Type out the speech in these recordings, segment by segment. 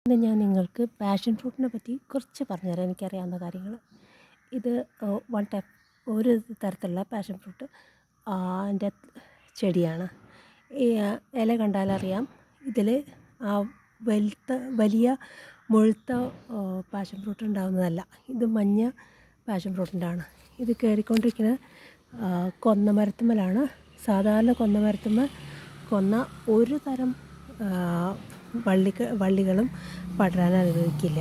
ഇന്ന് ഞാൻ നിങ്ങൾക്ക് പാഷൻ ഫ്രൂട്ടിനെ പറ്റി കുറച്ച് പറഞ്ഞുതരാം, എനിക്കറിയാവുന്ന കാര്യങ്ങൾ. ഇത് ഒരു തരത്തിലുള്ള പാഷൻ ഫ്രൂട്ട് അതിൻ്റെ ചെടിയാണ്. ഈ ഇല കണ്ടാലറിയാം ഇതിൽ വലിയ മുഴുത്ത പാഷൻ ഫ്രൂട്ട് ഉണ്ടാകുന്നതല്ല. ഇത് മഞ്ഞ പാഷൻ ഫ്രൂട്ടിൻ്റെയാണ്. ഇത് കയറിക്കൊണ്ടിരിക്കുന്ന കൊന്നമരത്തുമ്മലാണ്. സാധാരണ കൊന്ന ഒരു തരം വള്ളികളും പടരാൻ അനുവദിക്കില്ല.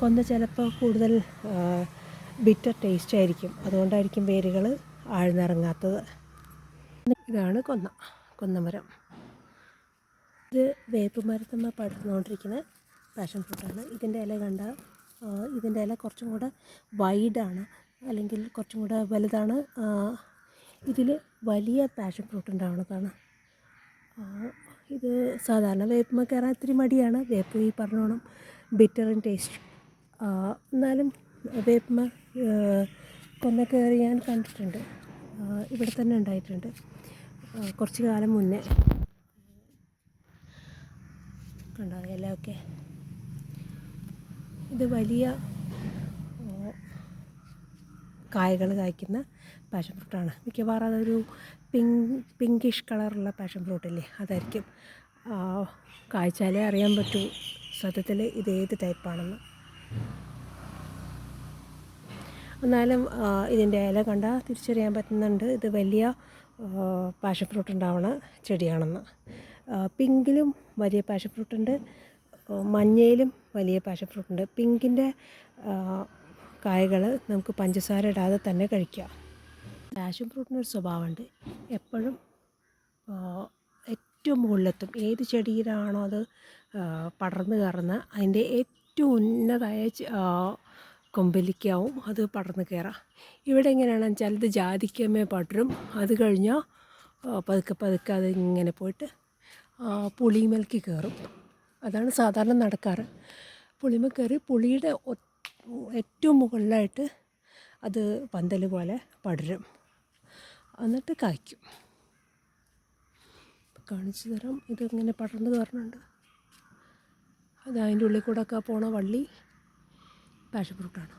കൊന്ന ചിലപ്പോൾ കൂടുതൽ ബിറ്റർ ടേസ്റ്റ് ആയിരിക്കും, അതുകൊണ്ടായിരിക്കും വേരുകൾ ആഴ്ന്നിറങ്ങാത്തത്. ഇതാണ് കൊന്നമരം. ഇത് വേപ്പ് മരത്തുമ്മ പടർന്നുകൊണ്ടിരിക്കുന്ന പാഷൻ ഫ്രൂട്ടാണ്. ഇതിൻ്റെ ഇല കുറച്ചും കൂടെ വൈഡാണ്, അല്ലെങ്കിൽ കുറച്ചും കൂടെ വലുതാണ്. ഇതിൽ വലിയ പാഷൻ ഫ്രൂട്ട് ഉണ്ടാവുന്നതാണ്. ഇത് സാധാരണ വേപ്പുമ്മ കയറാൻ ഇത്തിരി മടിയാണ്. വേപ്പ് ഈ പറഞ്ഞോണം ബിറ്റർ ഇൻ ടേസ്റ്റ്. എന്നാലും വേപ്പുമ്മ കൊന്ന കയറി ഞാൻ കണ്ടിട്ടുണ്ട്. ഇവിടെ തന്നെ ഉണ്ടായിട്ടുണ്ട് കുറച്ച് കാലം മുന്നേ. കണ്ടോ ഇലയൊക്കെ? ഇത് വലിയ കായകൾ കായ്ക്കുന്ന പാഷൻ ഫ്രൂട്ടാണ്. മിക്കവാറും അതൊരു പിങ്കിഷ് കളറുള്ള പാഷൻ ഫ്രൂട്ടില്ലേ, അതായിരിക്കും. കായ്ച്ചാലേ അറിയാൻ പറ്റൂ സത്യത്തിൽ ഇതേത് ടൈപ്പാണെന്ന്. എന്നാലും ഇതിൻ്റെ ഇല കണ്ടാൽ തിരിച്ചറിയാൻ പറ്റുന്നുണ്ട് ഇത് വലിയ പാഷൻ ഫ്രൂട്ട് ഉണ്ടാവുന്ന ചെടിയാണെന്ന്. പിങ്കിലും വലിയ പാഷൻ ഫ്രൂട്ടുണ്ട്, മഞ്ഞയിലും വലിയ പാഷൻ ഫ്രൂട്ടുണ്ട്. പിങ്കിൻ്റെ കായകൾ നമുക്ക് പഞ്ചസാര ഇടാതെ തന്നെ കഴിക്കാം. പാഷൻ ഫ്രൂട്ടിനൊരു സ്വഭാവമുണ്ട്, എപ്പോഴും ഏറ്റവും മുകളിലെത്തും. ഏത് ചെടിയിലാണോ അത് പടർന്ന് കയറുന്നത് അതിൻ്റെ ഏറ്റവും ഉന്നതമായ കൊമ്പിലേക്കാവും അത് പടർന്ന് കയറാം. ഇവിടെ എങ്ങനെയാണെന്ന് വെച്ചാൽ ഇത് ജാതിക്കമ്മേ പടരും. അത് കഴിഞ്ഞാൽ പതുക്കെ അത് ഇങ്ങനെ പോയിട്ട് പുളിമേലേക്ക് കയറും. അതാണ് സാധാരണ നടക്കാറ്. പുളിമേൽ കയറി പുളിയുടെ ഏറ്റവും മുകളിലായിട്ട് അത് പന്തൽ പോലെ പടരും, എന്നിട്ട് കായ്ക്കും. കാണിച്ചു തരാം. ഇതിങ്ങനെ പടർന്ന് കയറുന്നുണ്ട്. അത് അതിൻ്റെ ഉള്ളിൽ കൂടെ ഒക്കെ പോണ വള്ളി പാഷൻ ഫ്രൂട്ടാണ്.